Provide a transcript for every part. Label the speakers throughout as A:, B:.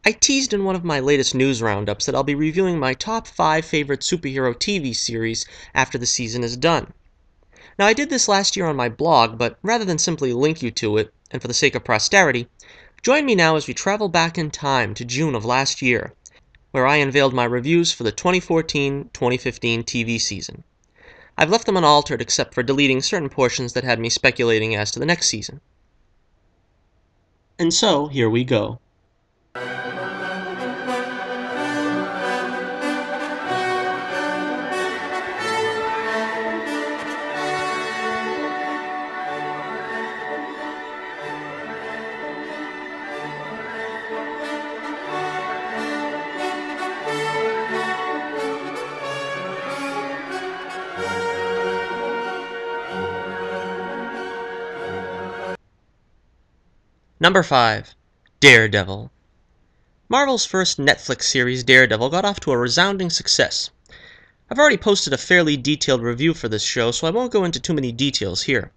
A: I teased in one of my latest news roundups that I'll be reviewing my top 5 favorite superhero TV series after the season is done. Now, I did this last year on my blog, but rather than simply link you to it, and for the sake of posterity, join me now as we travel back in time to June of last year, where I unveiled my reviews for the 2014-2015 TV season. I've left them unaltered except for deleting certain portions that had me speculating as to the next season. And so, here we go. Number 5. Daredevil. Marvel's first Netflix series, Daredevil, got off to a resounding success. I've already posted a fairly detailed review for this show, so I won't go into too many details here.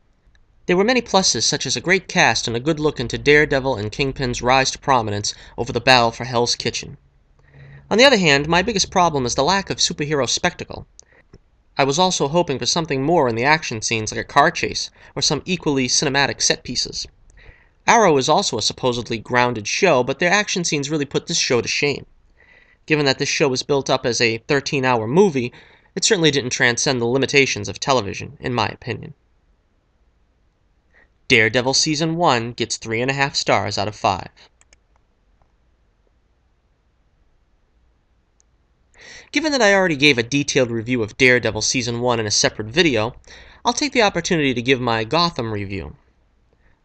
A: There were many pluses, such as a great cast and a good look into Daredevil and Kingpin's rise to prominence over the battle for Hell's Kitchen. On the other hand, my biggest problem is the lack of superhero spectacle. I was also hoping for something more in the action scenes, like a car chase, or some equally cinematic set pieces. Arrow is also a supposedly grounded show, but their action scenes really put this show to shame. Given that this show was built up as a 13-hour movie, it certainly didn't transcend the limitations of television, in my opinion. Daredevil Season 1 gets 3.5 stars out of 5. Given that I already gave a detailed review of Daredevil Season 1 in a separate video, I'll take the opportunity to give my Gotham review.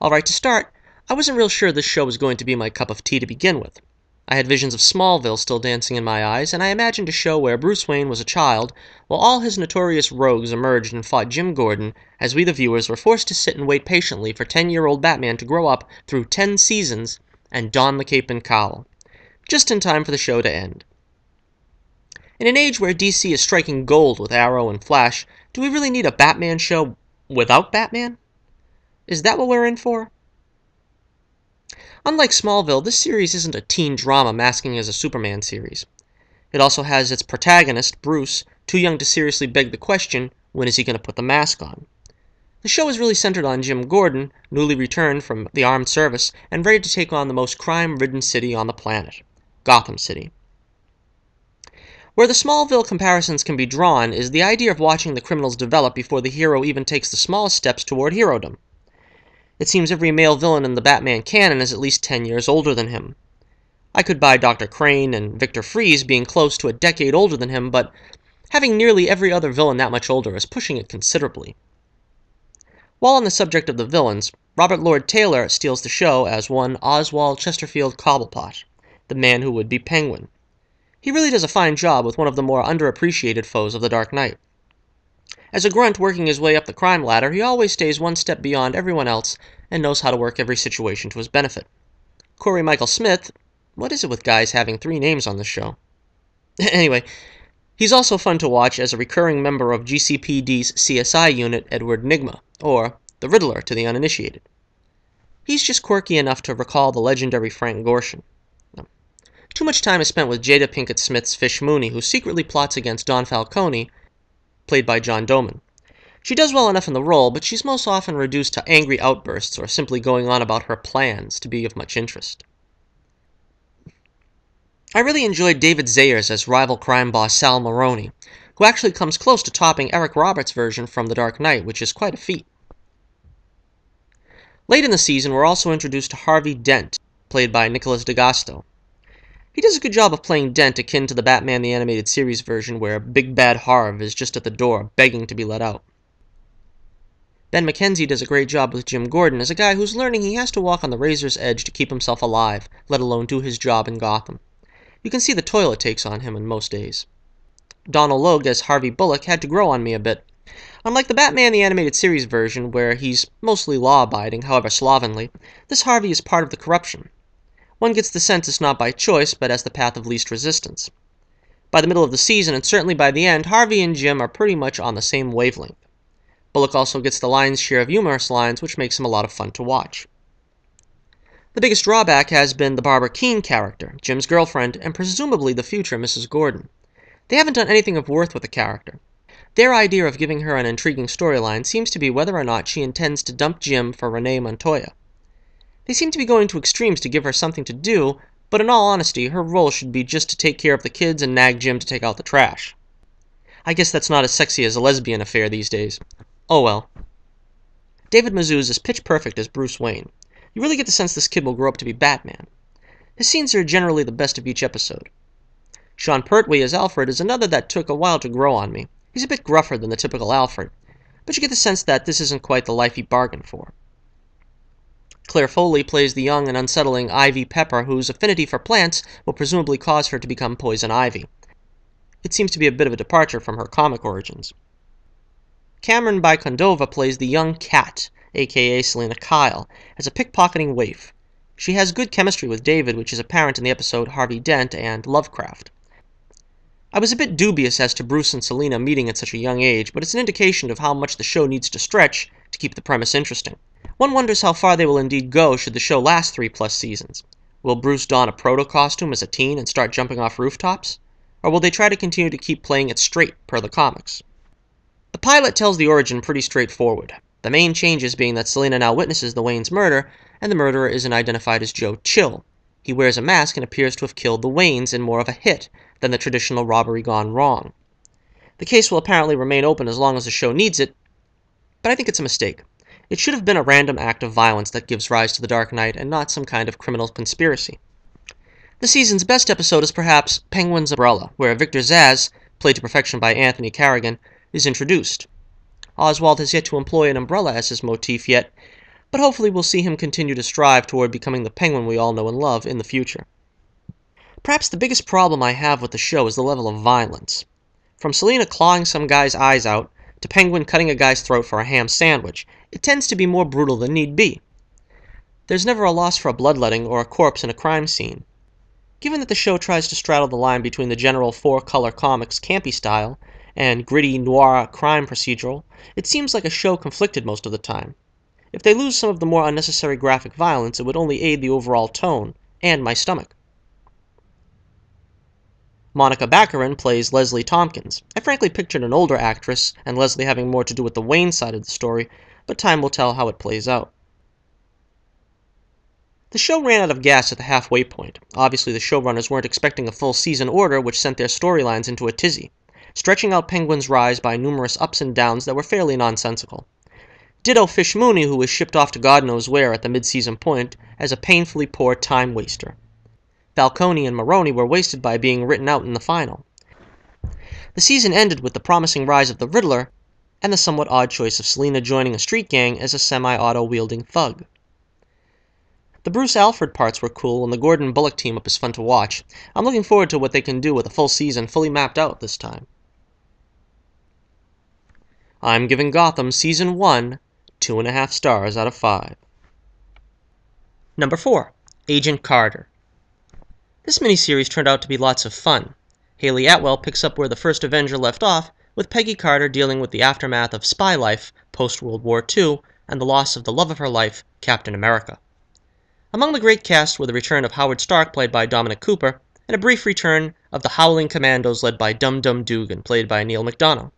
A: Alright, to start, I wasn't real sure this show was going to be my cup of tea to begin with. I had visions of Smallville still dancing in my eyes, and I imagined a show where Bruce Wayne was a child, while all his notorious rogues emerged and fought Jim Gordon, as we the viewers were forced to sit and wait patiently for 10-year-old Batman to grow up through 10 seasons and don the cape and cowl, just in time for the show to end. In an age where DC is striking gold with Arrow and Flash, do we really need a Batman show without Batman? Is that what we're in for? Unlike Smallville, this series isn't a teen drama masking as a Superman series. It also has its protagonist, Bruce, too young to seriously beg the question, when is he going to put the mask on? The show is really centered on Jim Gordon, newly returned from the armed service, and ready to take on the most crime-ridden city on the planet, Gotham City. Where the Smallville comparisons can be drawn is the idea of watching the criminals develop before the hero even takes the smallest steps toward herodom. It seems every male villain in the Batman canon is at least 10 years older than him. I could buy Dr. Crane and Victor Fries being close to a decade older than him, but having nearly every other villain that much older is pushing it considerably. While on the subject of the villains, Robert Lord Taylor steals the show as one Oswald Chesterfield Cobblepot, the man who would be Penguin. He really does a fine job with one of the more underappreciated foes of the Dark Knight. As a grunt working his way up the crime ladder, he always stays one step beyond everyone else and knows how to work every situation to his benefit. Corey Michael Smith, what is it with guys having 3 names on this show? Anyway, he's also fun to watch as a recurring member of GCPD's CSI unit, Edward Nygma, or the Riddler to the uninitiated. He's just quirky enough to recall the legendary Frank Gorshin. Too much time is spent with Jada Pinkett Smith's Fish Mooney, who secretly plots against Don Falcone, played by John Doman. She does well enough in the role, but she's most often reduced to angry outbursts or simply going on about her plans to be of much interest. I really enjoyed David Zayers as rival crime boss Sal Maroni, who actually comes close to topping Eric Roberts' version from The Dark Knight, which is quite a feat. Late in the season, we're also introduced to Harvey Dent, played by Nicholas D'Agosto. He does a good job of playing Dent akin to the Batman the Animated Series version where Big Bad Harv is just at the door begging to be let out. Ben McKenzie does a great job with Jim Gordon as a guy who's learning he has to walk on the razor's edge to keep himself alive, let alone do his job in Gotham. You can see the toil it takes on him in most days. Donald Logue as Harvey Bullock had to grow on me a bit. Unlike the Batman the Animated Series version, where he's mostly law-abiding, however slovenly, this Harvey is part of the corruption. One gets the sense it's not by choice, but as the path of least resistance. By the middle of the season, and certainly by the end, Harvey and Jim are pretty much on the same wavelength. Bullock also gets the lion's share of humorous lines, which makes him a lot of fun to watch. The biggest drawback has been the Barbara Keene character, Jim's girlfriend, and presumably the future Mrs. Gordon. They haven't done anything of worth with the character. Their idea of giving her an intriguing storyline seems to be whether or not she intends to dump Jim for Renee Montoya. They seem to be going to extremes to give her something to do, but in all honesty, her role should be just to take care of the kids and nag Jim to take out the trash. I guess that's not as sexy as a lesbian affair these days. Oh well. David Mazouz is pitch perfect as Bruce Wayne. You really get the sense this kid will grow up to be Batman. His scenes are generally the best of each episode. Sean Pertwee as Alfred is another that took a while to grow on me. He's a bit gruffer than the typical Alfred, but you get the sense that this isn't quite the life he bargained for. Claire Foley plays the young and unsettling Ivy Pepper, whose affinity for plants will presumably cause her to become Poison Ivy. It seems to be a bit of a departure from her comic origins. Cameron Bicondova plays the young Cat, aka Selena Kyle, as a pickpocketing waif. She has good chemistry with David, which is apparent in the episode Harvey Dent and Lovecraft. I was a bit dubious as to Bruce and Selena meeting at such a young age, but it's an indication of how much the show needs to stretch to keep the premise interesting. One wonders how far they will indeed go should the show last 3+ seasons. Will Bruce don a proto costume as a teen and start jumping off rooftops? Or will they try to continue to keep playing it straight per the comics? The pilot tells the origin pretty straightforward. The main changes being that Selena now witnesses the Waynes' murder, and the murderer isn't identified as Joe Chill. He wears a mask and appears to have killed the Waynes in more of a hit than the traditional robbery gone wrong. The case will apparently remain open as long as the show needs it, but I think it's a mistake. It should have been a random act of violence that gives rise to the Dark Knight and not some kind of criminal conspiracy. The season's best episode is perhaps Penguin's Umbrella, where Victor Zsasz, played to perfection by Anthony Carrigan, is introduced. Oswald has yet to employ an umbrella as his motif yet, but hopefully we'll see him continue to strive toward becoming the Penguin we all know and love in the future. Perhaps the biggest problem I have with the show is the level of violence. From Selena clawing some guy's eyes out, to Penguin cutting a guy's throat for a ham sandwich, it tends to be more brutal than need be. There's never a loss for a bloodletting or a corpse in a crime scene. Given that the show tries to straddle the line between the general four-color comics campy style and gritty noir crime procedural, it seems like a show conflicted most of the time. If they lose some of the more unnecessary graphic violence, it would only aid the overall tone, and my stomach. Monica Baccarin plays Leslie Tompkins. I frankly pictured an older actress, and Leslie having more to do with the Wayne side of the story, but time will tell how it plays out. The show ran out of gas at the halfway point. Obviously, the showrunners weren't expecting a full season order, which sent their storylines into a tizzy, stretching out Penguin's rise by numerous ups and downs that were fairly nonsensical. Ditto Fish Mooney, who was shipped off to God knows where at the mid-season point as a painfully poor time waster. Falcone and Maroney were wasted by being written out in the final. The season ended with the promising rise of the Riddler, and the somewhat odd choice of Selena joining a street gang as a semi-auto-wielding thug. The Bruce Alfred parts were cool, and the Gordon Bullock team-up is fun to watch. I'm looking forward to what they can do with a full season fully mapped out this time. I'm giving Gotham Season 1 2.5 stars out of 5. Number 4. Agent Carter. This miniseries turned out to be lots of fun. Haley Atwell picks up where the first Avenger left off, with Peggy Carter dealing with the aftermath of spy life post-World War II and the loss of the love of her life, Captain America. Among the great cast were the return of Howard Stark, played by Dominic Cooper, and a brief return of the Howling Commandos led by Dum Dum Dugan, played by Neil McDonough.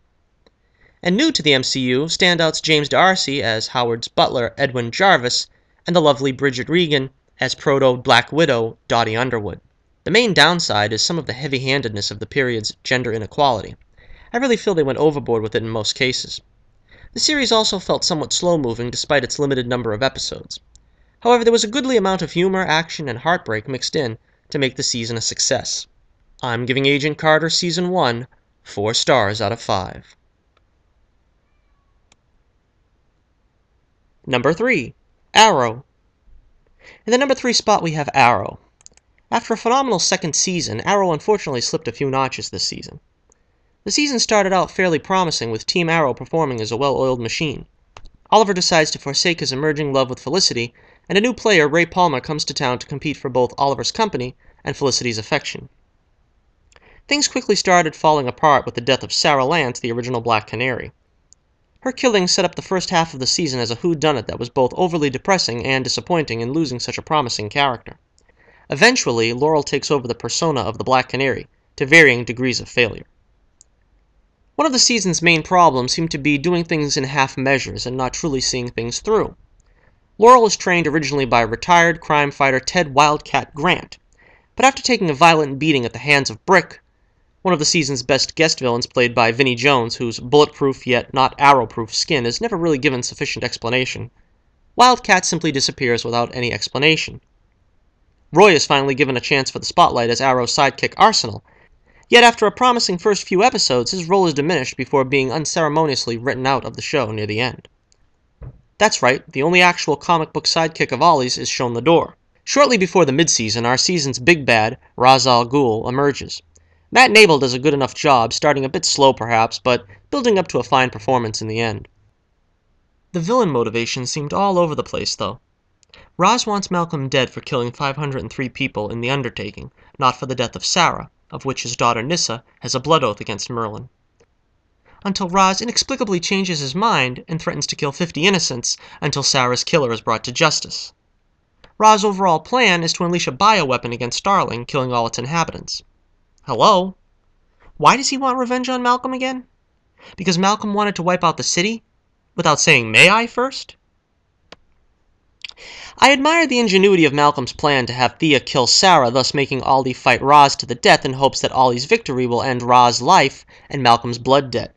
A: And new to the MCU, standouts James D'Arcy as Howard's butler Edwin Jarvis, and the lovely Bridget Regan as Proto-Black Widow Dottie Underwood. The main downside is some of the heavy-handedness of the period's gender inequality. I really feel they went overboard with it in most cases. The series also felt somewhat slow-moving despite its limited number of episodes. However, there was a goodly amount of humor, action, and heartbreak mixed in to make the season a success. I'm giving Agent Carter Season 1 4 stars out of 5. Number 3. Arrow. In the number 3 spot we have Arrow. After a phenomenal second season, Arrow unfortunately slipped a few notches this season. The season started out fairly promising, with Team Arrow performing as a well-oiled machine. Oliver decides to forsake his emerging love with Felicity, and a new player, Ray Palmer, comes to town to compete for both Oliver's company and Felicity's affection. Things quickly started falling apart with the death of Sarah Lance, the original Black Canary. Her killing set up the first half of the season as a whodunit that was both overly depressing and disappointing in losing such a promising character. Eventually, Laurel takes over the persona of the Black Canary, to varying degrees of failure. One of the season's main problems seemed to be doing things in half measures and not truly seeing things through. Laurel was trained originally by retired crime fighter Ted Wildcat Grant, but after taking a violent beating at the hands of Brick, one of the season's best guest villains played by Vinnie Jones, whose bulletproof yet not arrow-proof skin is never really given sufficient explanation, Wildcat simply disappears without any explanation. Roy is finally given a chance for the spotlight as Arrow's sidekick Arsenal, yet after a promising first few episodes, his role is diminished before being unceremoniously written out of the show near the end. That's right, the only actual comic book sidekick of Ollie's is shown the door. Shortly before the mid-season, our season's big bad, Ra's al Ghul, emerges. Matt Nable does a good enough job, starting a bit slow perhaps, but building up to a fine performance in the end. The villain motivation seemed all over the place, though. Ra's wants Malcolm dead for killing 503 people in the undertaking, not for the death of Sarah, of which his daughter Nyssa has a blood oath against Merlin. Until Ra's inexplicably changes his mind and threatens to kill 50 innocents until Sarah's killer is brought to justice. Ra's overall plan is to unleash a bioweapon against Starling, killing all its inhabitants. Hello? Why does he want revenge on Malcolm again? Because Malcolm wanted to wipe out the city? Without saying, "May I?" first? I admire the ingenuity of Malcolm's plan to have Thea kill Sarah, thus making Ollie fight Ra's to the death in hopes that Ollie's victory will end Ra's life and Malcolm's blood debt.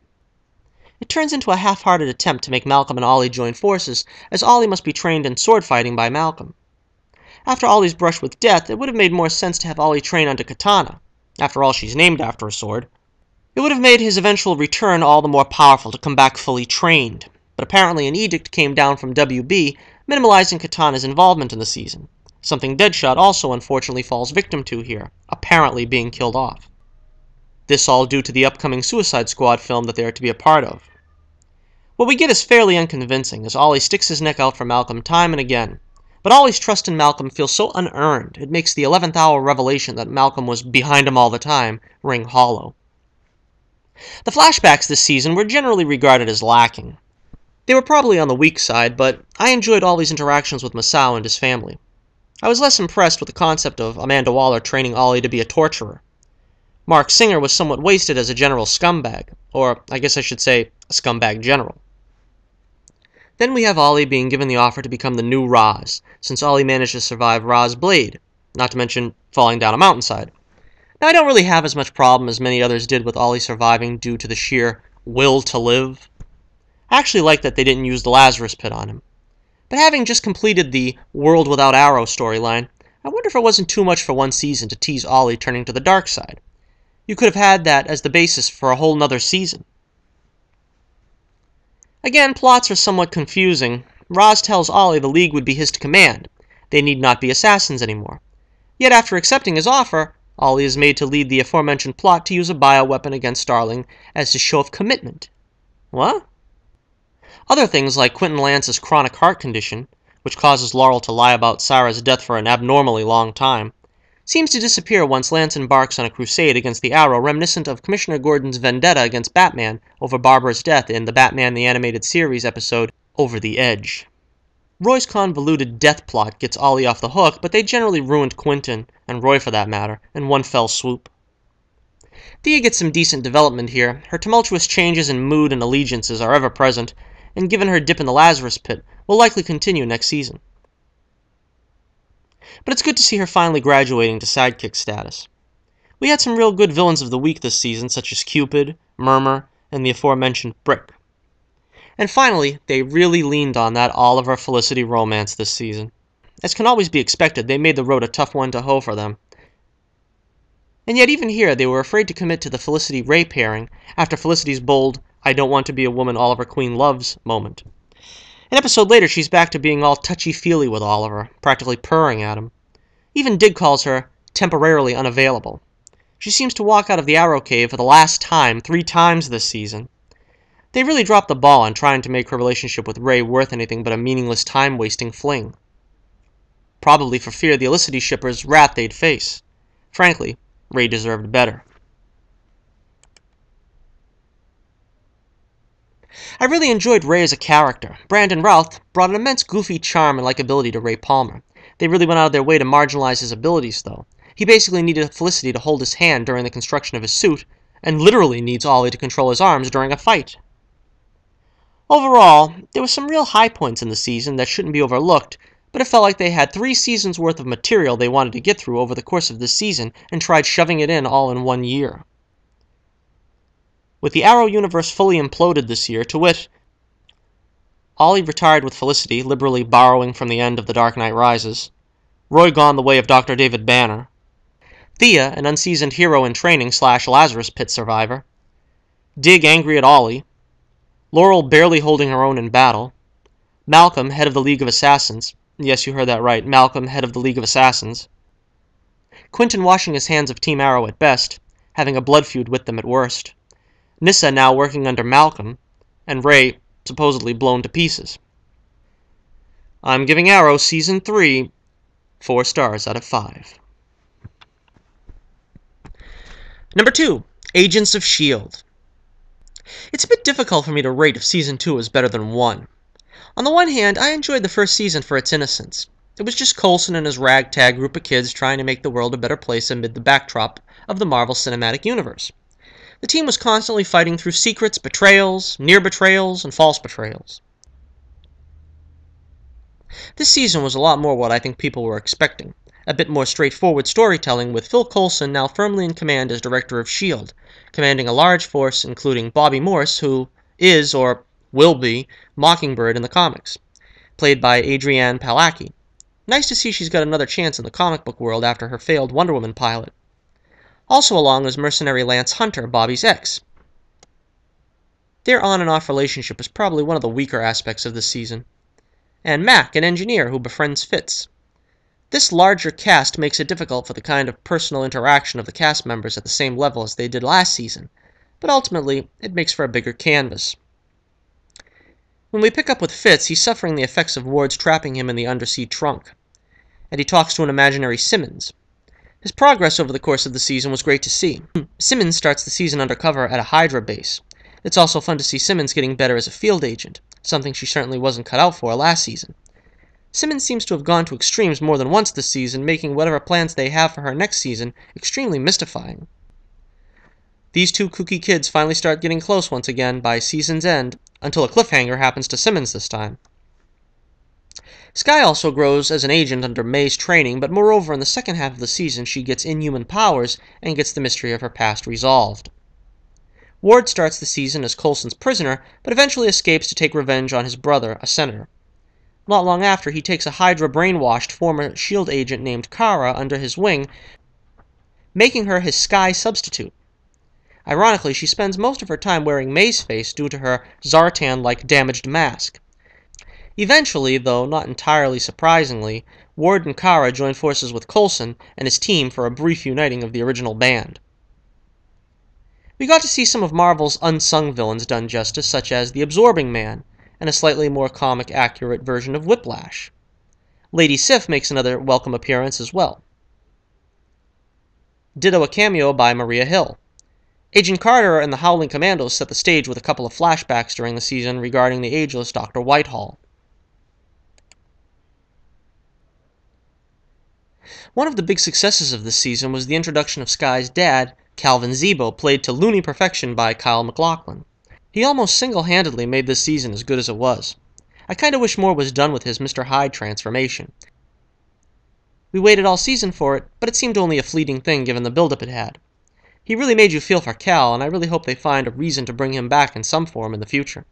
A: It turns into a half-hearted attempt to make Malcolm and Ollie join forces, as Ollie must be trained in sword fighting by Malcolm. After Ollie's brush with death, it would have made more sense to have Ollie train under Katana. After all, she's named after a sword. It would have made his eventual return all the more powerful to come back fully trained, but apparently an edict came down from WB minimalizing Katana's involvement in the season, something Deadshot also unfortunately falls victim to here, apparently being killed off. This all due to the upcoming Suicide Squad film that they are to be a part of. What we get is fairly unconvincing, as Ollie sticks his neck out for Malcolm time and again, but Ollie's trust in Malcolm feels so unearned, it makes the 11th hour revelation that Malcolm was behind him all the time ring hollow. The flashbacks this season were generally regarded as lacking. They were probably on the weak side, but I enjoyed Ollie's interactions with Masao and his family. I was less impressed with the concept of Amanda Waller training Ollie to be a torturer. Mark Singer was somewhat wasted as a general scumbag, or I guess I should say, a scumbag general. Then we have Ollie being given the offer to become the new Ra's, since Ollie managed to survive Ra's blade, not to mention falling down a mountainside. Now, I don't really have as much problem as many others did with Ollie surviving due to the sheer will to live. I actually like that they didn't use the Lazarus Pit on him. But having just completed the World Without Arrow storyline, I wonder if it wasn't too much for one season to tease Ollie turning to the dark side. You could have had that as the basis for a whole nother season. Again, plots are somewhat confusing. Ra's tells Ollie the League would be his to command. They need not be assassins anymore. Yet after accepting his offer, Ollie is made to lead the aforementioned plot to use a bioweapon against Starling as a show of commitment. What? Other things like Quentin Lance's chronic heart condition, which causes Laurel to lie about Sarah's death for an abnormally long time, seems to disappear once Lance embarks on a crusade against the Arrow reminiscent of Commissioner Gordon's vendetta against Batman over Barbara's death in the Batman the Animated Series episode Over the Edge. Roy's convoluted death plot gets Ollie off the hook, but they generally ruined Quentin, and Roy for that matter, in one fell swoop. Thea gets some decent development here. Her tumultuous changes in mood and allegiances are ever present, and given her dip in the Lazarus Pit, will likely continue next season. But it's good to see her finally graduating to sidekick status. We had some real good villains of the week this season, such as Cupid, Murmur, and the aforementioned Brick. And finally, they really leaned on that Oliver-Felicity romance this season. As can always be expected, they made the road a tough one to hoe for them. And yet even here, they were afraid to commit to the Felicity-Ray pairing after Felicity's bold, "I don't want to be a woman Oliver Queen loves" moment. An episode later, she's back to being all touchy-feely with Oliver, practically purring at him. Even Dig calls her temporarily unavailable. She seems to walk out of the Arrow Cave for the last time 3 times this season. They really dropped the ball on trying to make her relationship with Ray worth anything but a meaningless time-wasting fling. Probably for fear the Felicity shippers' wrath they'd face. Frankly, Ray deserved better. I really enjoyed Ray as a character. Brandon Routh brought an immense goofy charm and likability to Ray Palmer. They really went out of their way to marginalize his abilities, though. He basically needed Felicity to hold his hand during the construction of his suit, and literally needs Ollie to control his arms during a fight. Overall, there were some real high points in the season that shouldn't be overlooked, but it felt like they had 3 seasons worth of material they wanted to get through over the course of this season and tried shoving it in all in 1 year. With the Arrow universe fully imploded this year, to wit, Ollie retired with Felicity, liberally borrowing from the end of The Dark Knight Rises, Roy gone the way of Dr. David Banner, Thea, an unseasoned hero in training / Lazarus Pit survivor, Dig angry at Ollie, Laurel barely holding her own in battle, Malcolm, head of the League of Assassins, yes, you heard that right, Malcolm, head of the League of Assassins, Quentin washing his hands of Team Arrow at best, having a blood feud with them at worst, Nyssa now working under Malcolm, and Ray supposedly blown to pieces. I'm giving Arrow Season 3 4 stars out of 5. Number 2, Agents of S.H.I.E.L.D. It's a bit difficult for me to rate if Season 2 is better than 1. On the one hand, I enjoyed the first season for its innocence. It was just Coulson and his ragtag group of kids trying to make the world a better place amid the backdrop of the Marvel Cinematic Universe. The team was constantly fighting through secrets, betrayals, near betrayals, and false betrayals. This season was a lot more what I think people were expecting. A bit more straightforward storytelling, with Phil Coulson now firmly in command as director of S.H.I.E.L.D., commanding a large force including Bobby Morse, who is, or will be, Mockingbird in the comics, played by Adrienne Palacki. Nice to see she's got another chance in the comic book world after her failed Wonder Woman pilot. Also along is mercenary Lance Hunter, Bobby's ex. Their on and off relationship is probably one of the weaker aspects of this season. And Mac, an engineer who befriends Fitz. This larger cast makes it difficult for the kind of personal interaction of the cast members at the same level as they did last season, but ultimately it makes for a bigger canvas. When we pick up with Fitz, he's suffering the effects of Ward's trapping him in the undersea trunk, and he talks to an imaginary Simmons. His progress over the course of the season was great to see. Simmons starts the season undercover at a Hydra base. It's also fun to see Simmons getting better as a field agent, something she certainly wasn't cut out for last season. Simmons seems to have gone to extremes more than once this season, making whatever plans they have for her next season extremely mystifying. These two kooky kids finally start getting close once again by season's end, until a cliffhanger happens to Simmons this time. Skye also grows as an agent under May's training, but moreover in the second half of the season she gets inhuman powers and gets the mystery of her past resolved. Ward starts the season as Coulson's prisoner, but eventually escapes to take revenge on his brother, a senator. Not long after, he takes a Hydra brainwashed former S.H.I.E.L.D. agent named Kara under his wing, making her his Skye substitute. Ironically, she spends most of her time wearing May's face due to her Zartan-like damaged mask. Eventually, though not entirely surprisingly, Ward and Kara join forces with Coulson and his team for a brief uniting of the original band. We got to see some of Marvel's unsung villains done justice, such as the Absorbing Man, and a slightly more comic-accurate version of Whiplash. Lady Sif makes another welcome appearance as well. Ditto a cameo by Maria Hill. Agent Carter and the Howling Commandos set the stage with a couple of flashbacks during the season regarding the ageless Dr. Whitehall. One of the big successes of this season was the introduction of Skye's dad, Calvin Zebo, played to loony perfection by Kyle MacLachlan. He almost single-handedly made this season as good as it was. I kinda wish more was done with his Mr. Hyde transformation. We waited all season for it, but it seemed only a fleeting thing given the build-up it had. He really made you feel for Cal, and I really hope they find a reason to bring him back in some form in the future.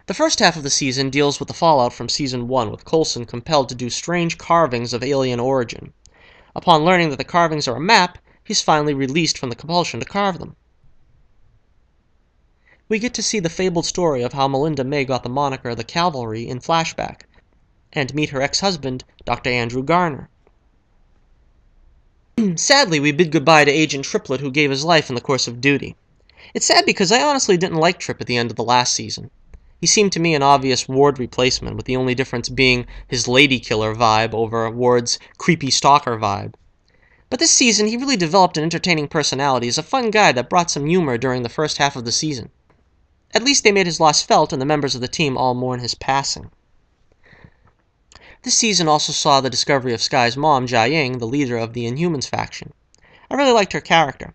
A: The first half of the season deals with the fallout from Season 1, with Coulson compelled to do strange carvings of alien origin. Upon learning that the carvings are a map, he's finally released from the compulsion to carve them. We get to see the fabled story of how Melinda May got the moniker the Cavalry in flashback, and meet her ex-husband, Dr. Andrew Garner. Sadly, we bid goodbye to Agent Triplet, who gave his life in the course of duty. It's sad because I honestly didn't like Trip at the end of the last season. He seemed to me an obvious Ward replacement, with the only difference being his lady killer vibe over Ward's creepy stalker vibe. But this season, he really developed an entertaining personality as a fun guy that brought some humor during the first half of the season. At least they made his loss felt, and the members of the team all mourn his passing. This season also saw the discovery of Sky's mom, Jia-Ying, the leader of the Inhumans faction. I really liked her character.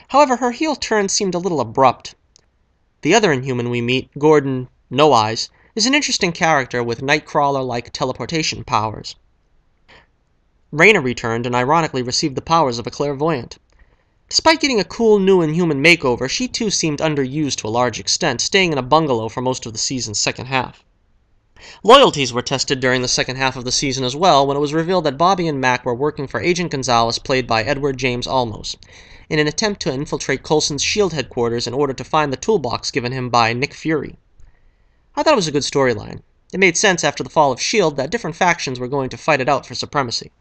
A: However, her heel turn seemed a little abrupt. The other Inhuman we meet, Gordon No Eyes, is an interesting character with Nightcrawler-like teleportation powers. Raina returned and ironically received the powers of a clairvoyant. Despite getting a cool new Inhuman makeover, she too seemed underused to a large extent, staying in a bungalow for most of the season's second half. Loyalties were tested during the second half of the season as well, when it was revealed that Bobby and Mac were working for Agent Gonzalez, played by Edward James Olmos, in an attempt to infiltrate Coulson's S.H.I.E.L.D. headquarters in order to find the toolbox given him by Nick Fury. I thought it was a good storyline. It made sense after the fall of S.H.I.E.L.D. that different factions were going to fight it out for supremacy.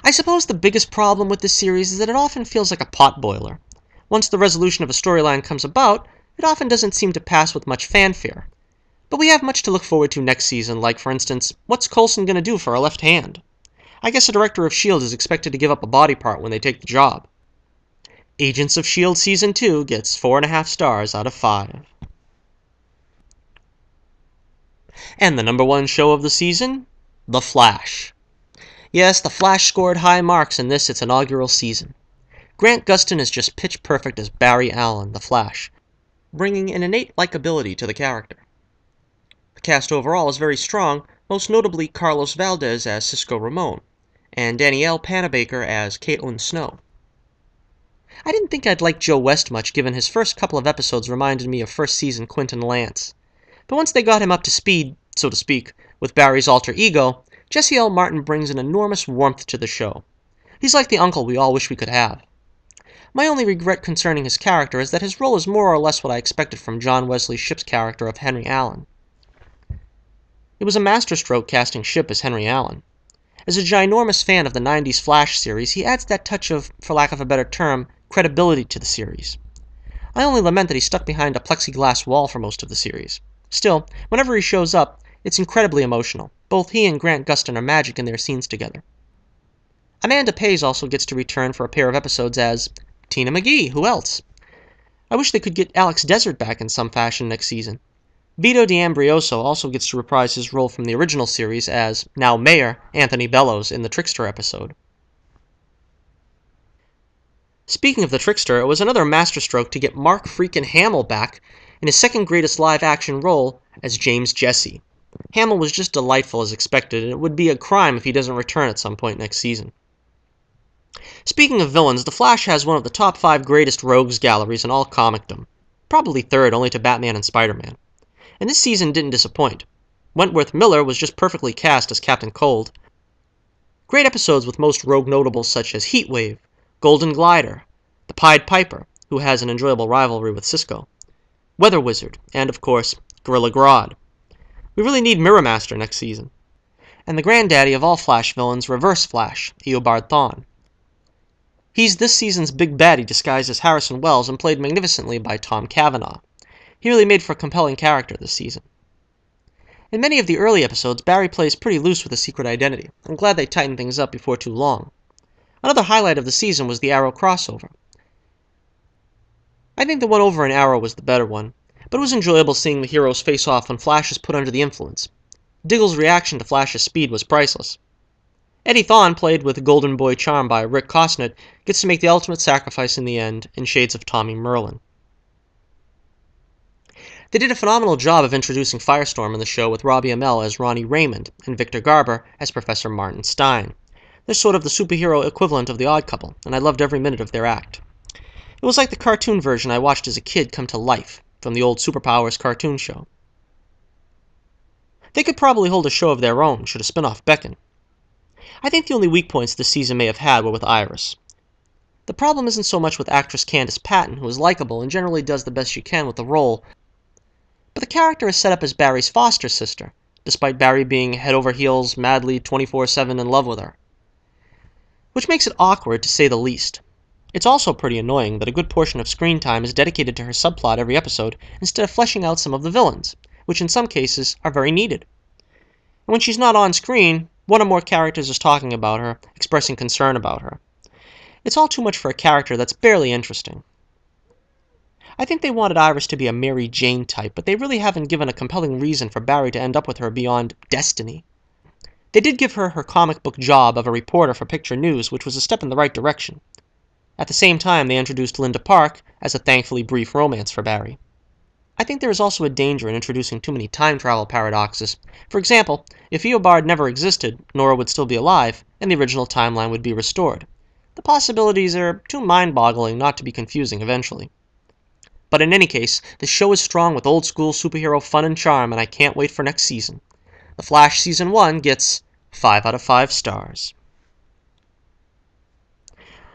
A: I suppose the biggest problem with this series is that it often feels like a potboiler. Once the resolution of a storyline comes about, it often doesn't seem to pass with much fanfare. But we have much to look forward to next season, like, for instance, what's Coulson going to do for a left hand? I guess the director of S.H.I.E.L.D. is expected to give up a body part when they take the job. Agents of S.H.I.E.L.D. Season 2 gets 4.5 stars out of 5. And the #1 show of the season? The Flash. Yes, The Flash scored high marks in its inaugural season. Grant Gustin is just pitch perfect as Barry Allen, the Flash, bringing an innate likability to the character. The cast overall is very strong, most notably Carlos Valdez as Cisco Ramon, and Danielle Panabaker as Caitlin Snow. I didn't think I'd like Joe West much, given his first couple of episodes reminded me of first season Quentin Lance. But once they got him up to speed, so to speak, with Barry's alter ego, Jesse L. Martin brings an enormous warmth to the show. He's like the uncle we all wish we could have. My only regret concerning his character is that his role is more or less what I expected from John Wesley Shipp's character of Henry Allen. It was a masterstroke casting Shipp as Henry Allen. As a ginormous fan of the 90s Flash series, he adds that touch of, for lack of a better term, credibility to the series. I only lament that he stuck behind a plexiglass wall for most of the series. Still, whenever he shows up, it's incredibly emotional. Both he and Grant Gustin are magic in their scenes together. Amanda Pays also gets to return for a pair of episodes as Tina McGee, who else? I wish they could get Alex Desert back in some fashion next season. Vito D'Ambrioso also gets to reprise his role from the original series as, now Mayor, Anthony Bellows in the Trickster episode. Speaking of the Trickster, it was another masterstroke to get Mark freaking Hamill back in his second greatest live-action role as James Jesse. Hamill was just delightful as expected, and it would be a crime if he doesn't return at some point next season. Speaking of villains, The Flash has one of the top 5 greatest rogues galleries in all comicdom, probably third only to Batman and Spider-Man. And this season didn't disappoint. Wentworth Miller was just perfectly cast as Captain Cold. Great episodes with most rogue notables such as Heatwave, Golden Glider, the Pied Piper, who has an enjoyable rivalry with Cisco, Weather Wizard, and of course, Gorilla Grodd. We really need Mirror Master next season. And the granddaddy of all Flash villains, Reverse Flash, Eobard Thawne. He's this season's big baddie disguised as Harrison Wells and played magnificently by Tom Cavanaugh. He really made for a compelling character this season. In many of the early episodes, Barry plays pretty loose with a secret identity. I'm glad they tightened things up before too long. Another highlight of the season was the Arrow crossover. I think the one over in Arrow was the better one, but it was enjoyable seeing the heroes face off when Flash is put under the influence. Diggle's reaction to Flash's speed was priceless. Eddie Thawne, played with Golden Boy charm by Rick Costnett, gets to make the ultimate sacrifice in the end in shades of Tommy Merlin. They did a phenomenal job of introducing Firestorm in the show with Robbie Amell as Ronnie Raymond and Victor Garber as Professor Martin Stein. They're sort of the superhero equivalent of The Odd Couple, and I loved every minute of their act. It was like the cartoon version I watched as a kid come to life from the old Superpowers cartoon show. They could probably hold a show of their own should a spin-off beckon. I think the only weak points this season may have had were with Iris. The problem isn't so much with actress Candace Patton, who is likable and generally does the best she can with the role, but the character is set up as Barry's foster sister, despite Barry being head over heels, madly 24/7 in love with her. Which makes it awkward, to say the least. It's also pretty annoying that a good portion of screen time is dedicated to her subplot every episode, instead of fleshing out some of the villains, which in some cases are very needed. And when she's not on screen, one or more characters is talking about her, expressing concern about her. It's all too much for a character that's barely interesting. I think they wanted Iris to be a Mary Jane type, but they really haven't given a compelling reason for Barry to end up with her beyond destiny. They did give her her comic book job of a reporter for Picture News, which was a step in the right direction. At the same time, they introduced Linda Park as a thankfully brief romance for Barry. I think there is also a danger in introducing too many time travel paradoxes. For example, if Eobard never existed, Nora would still be alive, and the original timeline would be restored. The possibilities are too mind-boggling not to be confusing eventually. But in any case, the show is strong with old-school superhero fun and charm, and I can't wait for next season. The Flash Season 1 gets 5 out of 5 stars.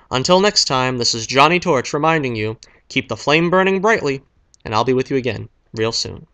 A: Until next time, this is Johnnie Torch reminding you, keep the flame burning brightly, and I'll be with you again real soon.